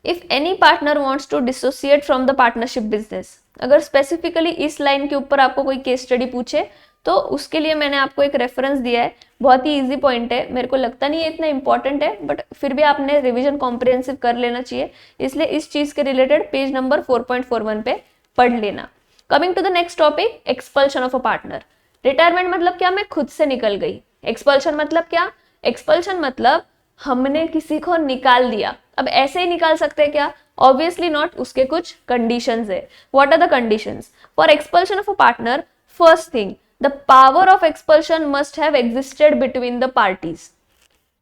If any partner wants to dissociate from the partnership business, अगर स्पेसिफिकली इस लाइन के ऊपर आपको कोई केस स्टडी पूछे तो उसके लिए मैंने आपको एक रेफरेंस दिया है, बहुत ही इजी पॉइंट है, मेरे को लगता नहीं है इतना इंपॉर्टेंट है बट फिर भी आपने रिवीजन कॉम्प्रिहेंसिव कर लेना चाहिए, इसलिए इस चीज के रिलेटेड पेज नंबर 4.41 पे पढ़ लेना. Coming to the next topic, expulsion of a partner. Retirement मतलब क्या, मैं खुद से निकल गई. एक्सपल्शन मतलब क्या, एक्सपल्शन मतलब हमने किसी को निकाल दिया. अब ऐसे ही निकाल सकते हैं क्या, ऑब्वियसली नॉट, उसके कुछ कंडीशंस है. What are the conditions for expulsion of a partner? First thing, the power of expulsion must have existed between the parties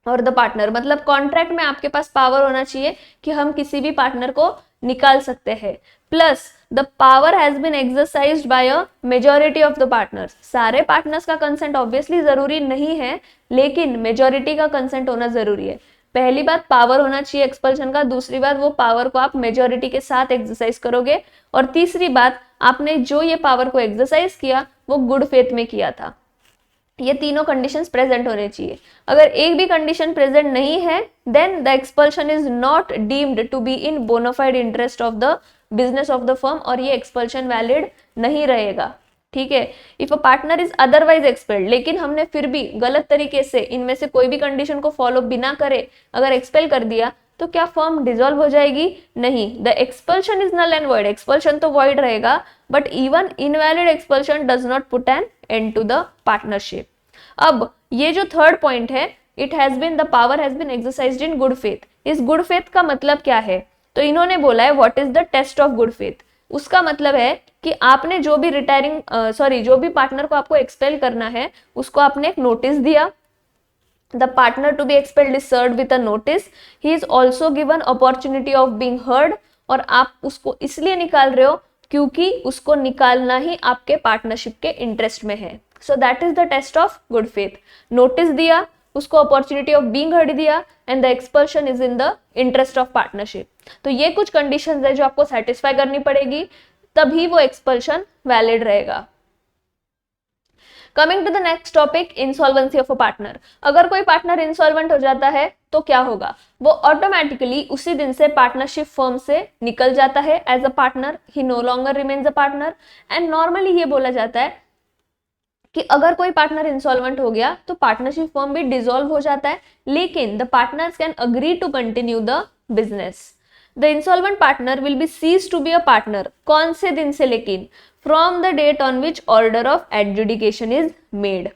और द पार्टनर. मतलब कॉन्ट्रैक्ट में आपके पास पावर होना चाहिए कि हम किसी भी पार्टनर को निकाल सकते हैं. Plus the power has been exercised by a majority of the partners. सारे पार्टनर्स का कंसेंट ऑब्वियसली जरूरी नहीं है, लेकिन मेजॉरिटी का कंसेंट होना जरूरी है. पहली बात पावर होना चाहिए एक्सपल्शन का, दूसरी बात वो पावर को आप मेजॉरिटी के साथ एक्सरसाइज करोगे, और तीसरी बात आपने जो ये पावर को एक्सरसाइज किया वो गुड फेथ में किया था. ये तीनों कंडीशंस प्रेजेंट होने चाहिए. अगर एक भी कंडीशन प्रेजेंट नहीं है then the expulsion is not deemed to be in bona fide interest of the business of the firm, और ये एक्सपल्शन वैलिड नहीं रहेगा. ठीक है. If a partner is otherwise expelled, लेकिन हमने फिर भी गलत तरीके से इनमें से कोई भी कंडीशन को फॉलो बिना करे अगर एक्सपेल कर दिया तो क्या फर्म डिसॉल्व हो जाएगी? नहीं. The expulsion is null and void. Expulsion तो वॉइड रहेगा but even invalid expulsion does not put an end to the partnership. अब ये जो थर्ड पॉइंट है, it has been the power has been exercised in good faith. इस good faith का मतलब क्या है? तो इन्होंने बोला है what is the test of good faith. उसका मतलब है कि आपने जो भी जो भी पार्टनर को आपको एक्सपेल करना है उसको आपने एक नोटिस दिया. The partner to be expelled is served with a notice. He is also given opportunity of being heard, और आप उसको इसलिए निकाल रहे हो क्योंकि उसको निकालना ही आपके पार्टनरशिप के इंटरेस्ट में है. So that is the test of good faith. Notice दिया, उसको अपॉर्चुनिटी ऑफ बीइंग हर्ड दिया, and the expulsion is in the interest of partnership. तो ये कुछ कंडीशंस है जो आपको सेटिस्फाई करनी पड़ेगी, तभी वो एक्सपल्शन वैलिड रहेगा. Coming to the next topic, insolvency of a partner. अगर कोई पार्टनर इंसॉल्वेंट हो जाता है तो क्या होगा? वो ऑटोमेटिकली उसी दिन से पार्टनरशिप फर्म से निकल जाता है as a partner. He no longer remains a partner. And normally ये बोला जाता है कि अगर कोई पार्टनर इंसॉल्वेंट हो गया तो पार्टनरशिप फर्म भी डिसॉल्व हो जाता है, लेकिन the partners can agree to continue the business. The insolvent partner will be cease to be a partner. कौन से दिन से? लेकिन from the date on which order of adjudication is made.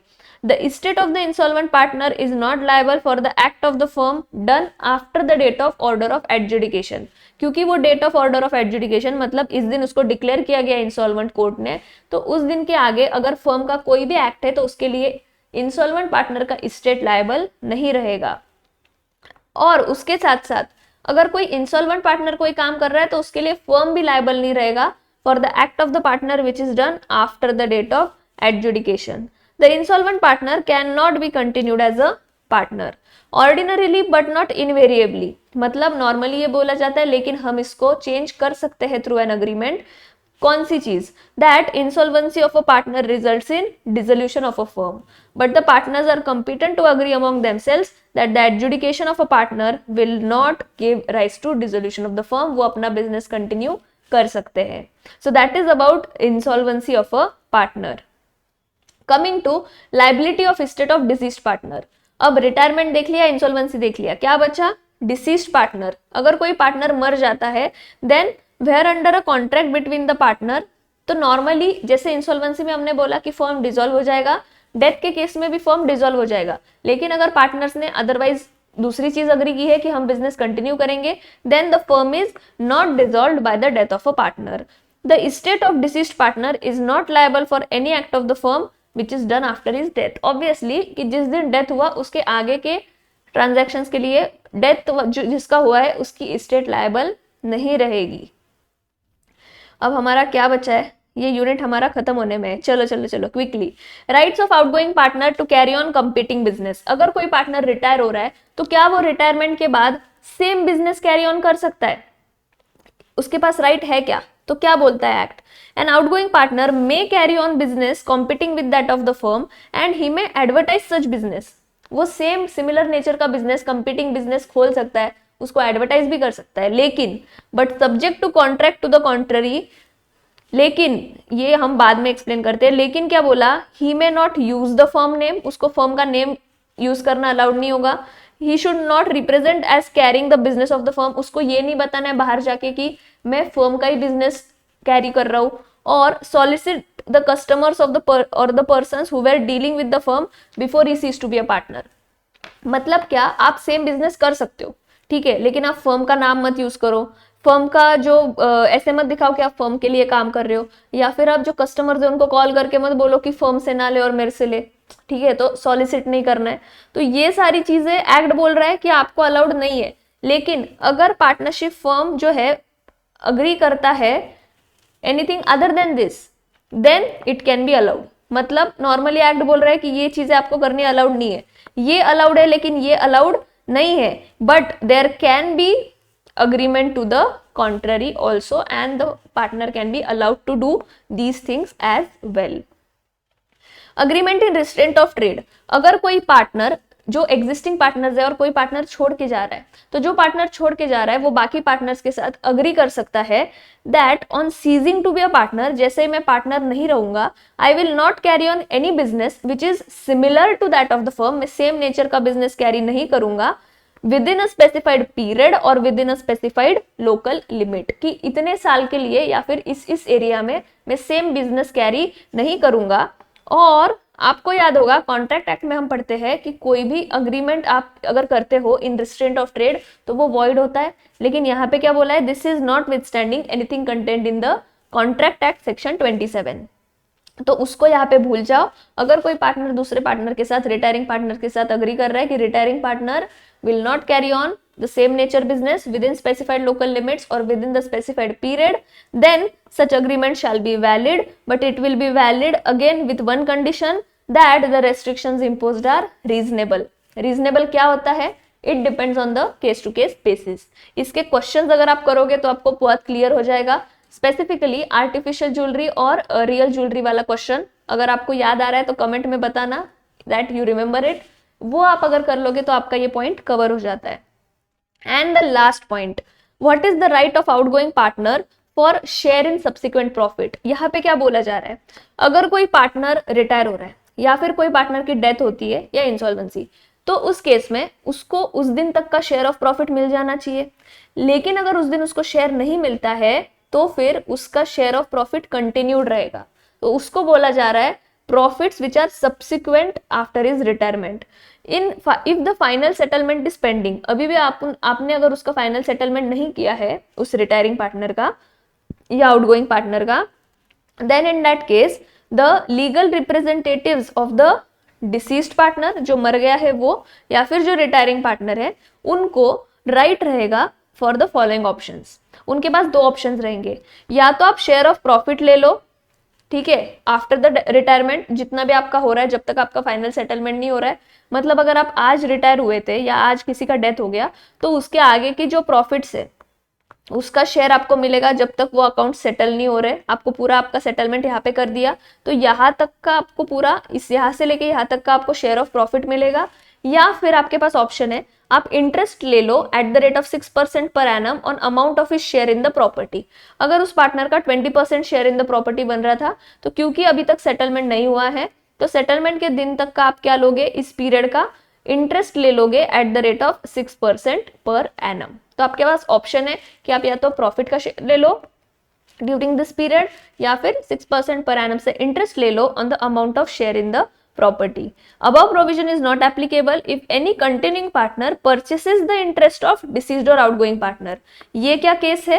The estate of the insolvent partner is not liable for the act of the firm done after the date of order of adjudication. क्योंकि वो date of order of adjudication मतलब इस दिन उसको declare किया गया insolvent court ने, तो उस दिन के आगे अगर फर्म का कोई भी एक्ट है तो उसके लिए इंसॉल्वेंट पार्टनर का एस्टेट लायबल नहीं रहेगा. और उसके साथ साथ अगर कोई इंसॉल्वेंट पार्टनर कोई काम कर रहा है तो उसके लिए फर्म भी लायबल नहीं रहेगा for the act of the partner which is done after the date of adjudication. The insolvent partner cannot be continued as a partner. Ordinarily but not invariably. मतलब नॉर्मली ये बोला जाता है लेकिन हम इसको चेंज कर सकते हैं थ्रू एन अग्रीमेंट. कौन सी चीज? That insolvency of a partner results in dissolution of a firm. But the partners are competent to agree among themselves that the adjudication of a partner will not give rise to dissolution of the firm. वो अपना business continue कर सकते हैं. So that is about insolvency of a partner. Coming to liability of estate of deceased partner. अब retirement देख लिया, insolvency देख लिया, क्या बचा? Deceased partner. अगर कोई पार्टनर मर जाता है then where under a contract between the partner. तो नॉर्मली जैसे इंसॉल्वेंसी में हमने बोला कि फर्म डिसॉल्व हो जाएगा, डेथ के केस में भी फर्म डिसॉल्व हो जाएगा, लेकिन अगर पार्टनर्स ने अदरवाइज दूसरी चीज अग्री की है कि हम बिजनेस कंटिन्यू करेंगे then the firm is not dissolved by the death of a partner. The estate of deceased partner is not liable for any act of the firm which is done after his death. Obviously कि जिस दिन death हुआ उसके आगे के transactions के लिए death जिसका हुआ है उसकी स्टेट लायबल नहीं रहेगी। अब हमारा क्या बचा है, ये यूनिट हमारा खत्म होने में है। चलो चलो चलो quickly, rights of outgoing partner to carry on competing business. अगर कोई पार्टनर रिटायर हो रहा है तो क्या वो रिटायरमेंट के बाद सेम बिजनेस कैरी ऑन कर सकता है, उसके पास राइट है क्या? तो क्या बोलता है act, an outgoing partner may carry on business competing with that of the firm and he may advertise such business. वो सेम सिमिलर नेचर का बिजनेस, कंपीटिंग बिजनेस खोल सकता है, उसको एडवर्टाइज भी कर सकता है, लेकिन but subject to contract to the contrary. लेकिन ये हम बाद में एक्सप्लेन करते हैं। लेकिन क्या बोला, he may not use the firm name, उसको फर्म का नेम यूज करना अलाउड नहीं होगा। He should not represent as carrying the business of the firm, उसको ये नहीं बताना है बाहर जाके कि मैं फर्म का ही बिजनेस कैरी कर रहा हूं। और solicit the customers of the और the persons who were dealing with the firm before he cease to be a partner. मतलब क्या, आप सेम बिजनेस कर सकते हो, ठीक है, लेकिन आप फर्म का नाम मत यूज करो, फर्म का जो ऐसे मत दिखाओ कि आप फर्म के लिए काम कर रहे हो, या फिर आप जो कस्टमर्स है उनको कॉल करके मत बोलो कि फर्म से ना ले और मेरे से ले, ठीक है, तो सॉलिसिट नहीं करना है। तो ये सारी चीजें एक्ट बोल रहा है कि आपको अलाउड नहीं है। लेकिन अगर पार्टनरशिप फर्म जो है अग्री करता है anything other than this, then it can be allowed. मतलब नॉर्मली एक्ट बोल रहा है कि ये चीजें आपको करनी अलाउड नहीं है, ये अलाउड है लेकिन ये अलाउड नहीं है, but there can be agreement to the contrary also and the partner can be allowed to do these things as well. Agreement in restraint of trade, अगर कोई पार्टनर जो एग्जिस्टिंग पार्टनर्स है और कोई पार्टनर छोड़ के जा रहा है, तो जो पार्टनर छोड़ के जा रहा है वो बाकी पार्टनर्स के साथ अग्री कर सकता है that on ceasing to be a partner, जैसे मैं पार्टनर नहीं रहूंगा, I will not carry on any business which is similar to that of the firm, मैं सेम नेचर का बिजनेस कैरी नहीं करूंगा within a specified period और within a specified local limit, कि इतने साल के लिए या फिर इस एरिया में मैं सेम बिजनेस कैरी नहीं करूंगा। और आपको याद होगा कॉन्ट्रैक्ट एक्ट में हम पढ़ते हैं कि कोई भी अग्रीमेंट आप अगर करते हो इन रिस्ट्रेंट ऑफ ट्रेड तो वो वॉइड होता है, लेकिन यहाँ पे क्या बोला है, this is not withstanding anything content in the contract act section 27। तो उसको यहाँ पे भूल जाओ। अगर कोई पार्टनर दूसरे पार्टनर के साथ, रिटायरिंग पार्टनर के साथ अग्री कर रहा है कि retiring partner will not carry on the same nature business within specified local limits or within the specified period, then such agreement shall be valid, but it will be valid again with one condition, that the restrictions imposed are reasonable. Reasonable क्या होता है, it depends on the case to case basis. इसके questions अगर आप करोगे तो आपको बहुत clear हो जाएगा। स्पेसिफिकली आर्टिफिशियल ज्वेलरी और रियल ज्वेलरी वाला क्वेश्चन अगर आपको याद आ रहा है तो कमेंट में बताना दैट यू रिमेंबर इट, वो आप अगर कर लोगे तो आपका ये पॉइंट कवर हो जाता है। And the last point, what is the right of outgoing partner for share in subsequent profit. यहाँ पे क्या बोला जा रहा है, अगर कोई पार्टनर रिटायर हो रहा है या फिर कोई पार्टनर की डेथ होती है या इंसॉल्वेंसी, तो उस केस में उसको उस दिन तक का शेयर ऑफ प्रॉफिट मिल जाना चाहिए। लेकिन अगर उस दिन उसको शेयर नहीं मिलता है तो फिर उसका शेयर ऑफ प्रॉफिट कंटिन्यूड रहेगा, तो उसको बोला जा रहा है profits which are subsequent after his retirement. If the final settlement is pending, अभी भी आपने अगर उसका फाइनल सेटलमेंट नहीं किया है उस रिटायरिंग पार्टनर का या आउटगोइंग पार्टनर का, then in that case the legal representatives of the deceased partner, जो मर गया है वो, या फिर जो रिटायरिंग पार्टनर है, उनको राइट रहेगा फॉर द फॉलोइंग ऑप्शंस। उनके पास दो ऑप्शंस रहेंगे, या तो आप शेयर ऑफ प्रॉफिट ले लो, ठीक है, आफ्टर द रिटायरमेंट जितना भी आपका हो रहा है जब तक आपका फाइनल सेटलमेंट नहीं हो रहा है, मतलब अगर आप आज रिटायर हुए थे या आज किसी का डेथ हो गया तो उसके आगे की जो प्रॉफिट्स है उसका शेयर आपको मिलेगा जब तक वो अकाउंट सेटल नहीं हो रहे। आपको पूरा आपका सेटलमेंट यहाँ पे कर दिया तो यहाँ तक का आपको पूरा, इस यहाँ से लेके यहाँ तक का आपको शेयर ऑफ प्रॉफिट मिलेगा। या फिर आपके पास ऑप्शन है आप इंटरेस्ट ले लो at the rate of 6% per annum on amount of his share in the property. अगर उस पार्टनर का 20% शेयर इन द प्रॉपर्टी बन रहा था तो क्योंकि अभी तक सेटलमेंट नहीं हुआ है तो सेटलमेंट के दिन तक का आप क्या लोगे, इस पीरियड का इंटरेस्ट ले लोगे eight the rate of 6% per annum. तो आपके पास ऑप्शन है कि आप या तो प्रॉफिट का शेयर ले लो ड्यूरिंग दिस पीरियड या फिर 6% per annum से इंटरेस्ट ले लो on the amount of share in the property. Above provision is not applicable if any continuing partner purchases the interest of deceased or outgoing partner. ये क्या case है,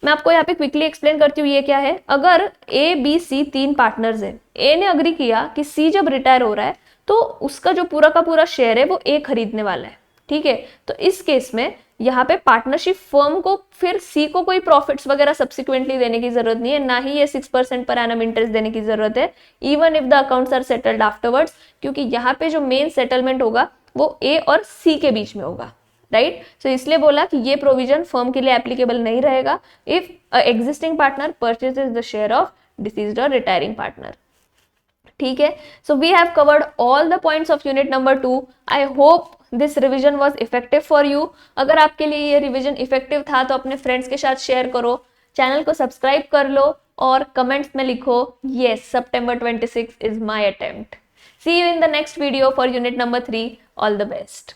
मैं आपको यहाँ पे क्विकली एक्सप्लेन करती हूँ ये क्या है। अगर ए बी सी 3 पार्टनर्स है, ए ने अग्री किया कि सी जब रिटायर हो रहा है तो उसका जो पूरा का पूरा शेयर है वो ए खरीदने वाला है, ठीक है। तो इस केस में यहाँ पे पार्टनरशिप फर्म को फिर सी को कोई प्रॉफिट्स वगैरह सब्सिक्वेंटली देने की जरूरत नहीं है, ना ही ये 6% पर एनम इंटरेस्ट देने की जरूरत है, even if the accounts are settled afterwards, क्योंकि यहाँ पे जो मेन सेटलमेंट होगा वो ए और सी के बीच में होगा, राइट। सो इसलिए बोला कि ये प्रोविजन फर्म के लिए एप्लीकेबल नहीं रहेगा if existing partner purchases the share of deceased और रिटायरिंग पार्टनर, ठीक है। So we have covered all the points of unit number 2। I hope this revision was effective for you. अगर आपके लिए ये रिविजन इफेक्टिव था तो अपने फ्रेंड्स के साथ शेयर करो, चैनल को सब्सक्राइब कर लो और कमेंट्स में लिखो yes September 26 is my attempt. See you in the next video for unit number 3। All the best.